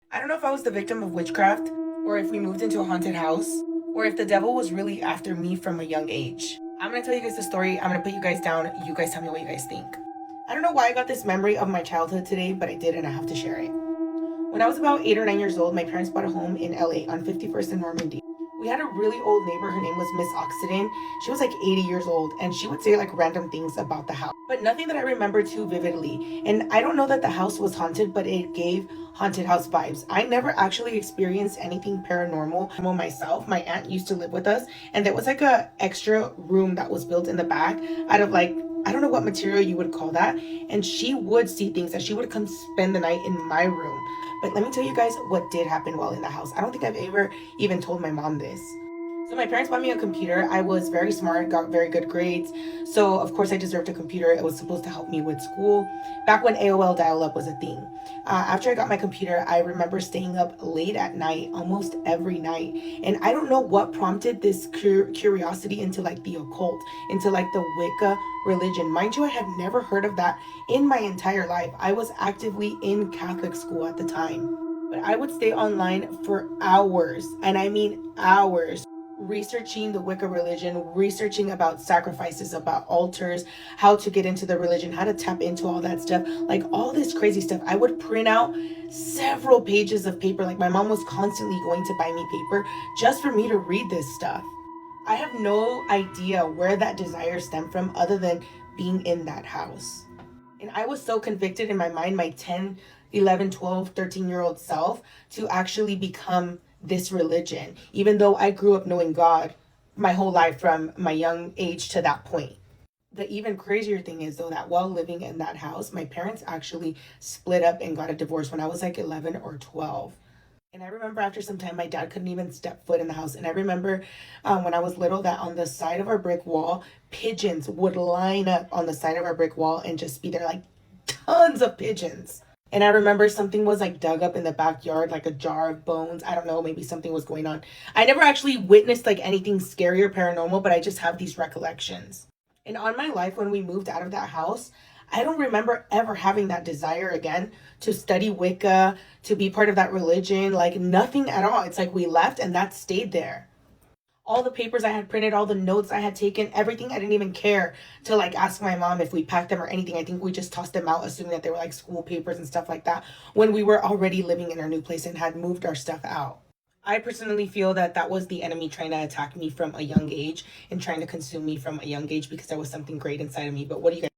I don't know if I was the victim of witchcraft, or if we moved into a haunted house, or if the devil was really after me from a young age. I'm gonna tell you guys the story. I'm gonna put you guys down. You guys tell me what you guys think. I don't know why I got this memory of my childhood today, but I did and I have to share it. When I was about 8 or 9 years old, my parents bought a home in LA on 51st and Normandy. We had a really old neighbor. Her name was Miss Oxiden. She was like 80 years old, and she would say like random things about the house, but nothing that I remember too vividly. And I don't know that the house was haunted, but it gave haunted house vibes. I never actually experienced anything paranormal myself. My aunt used to live with us, and there was like a extra room that was built in the back out of like, I don't know what material you would call that. And she would see things that she would come spend the night in my room. But let me tell you guys what did happen while in the house. I don't think I've ever even told my mom this. So my parents bought me a computer. I was very smart, got very good grades. So of course I deserved a computer. It was supposed to help me with school. Back when AOL dial-up was a thing. After I got my computer, I remember staying up late at night, almost every night. And I don't know what prompted this curiosity into like the occult, into like the Wicca religion. Mind you, I had never heard of that in my entire life. I was actively in Catholic school at the time. But I would stay online for hours, and I mean hours, researching the Wicca religion, researching about sacrifices, about altars, how to get into the religion, how to tap into all that stuff, like all this crazy stuff. I would print out several pages of paper. Like my mom was constantly going to buy me paper just for me to read this stuff. I have no idea where that desire stemmed from other than being in that house. And I was so convicted in my mind, my 10, 11, 12, 13-year old self, to actually become this religion, even though I grew up knowing God my whole life from my young age to that point. The even crazier thing is, though, that while living in that house, my parents actually split up and got a divorce when I was like 11 or 12. And I remember after some time, my dad couldn't even step foot in the house. And I remember when I was little that on the side of our brick wall, pigeons would line up on the side of our brick wall and just be there, like tons of pigeons. And I remember something was like dug up in the backyard, like a jar of bones. I don't know, maybe something was going on. I never actually witnessed like anything scary or paranormal, but I just have these recollections. And on my life, when we moved out of that house, I don't remember ever having that desire again to study Wicca, to be part of that religion, like nothing at all. It's like we left and that stayed there. All the papers I had printed, all the notes I had taken, everything, I didn't even care to like ask my mom if we packed them or anything. I think we just tossed them out, assuming that they were like school papers and stuff like that, when we were already living in our new place and had moved our stuff out. I personally feel that that was the enemy trying to attack me from a young age and trying to consume me from a young age because there was something great inside of me. But what do you guys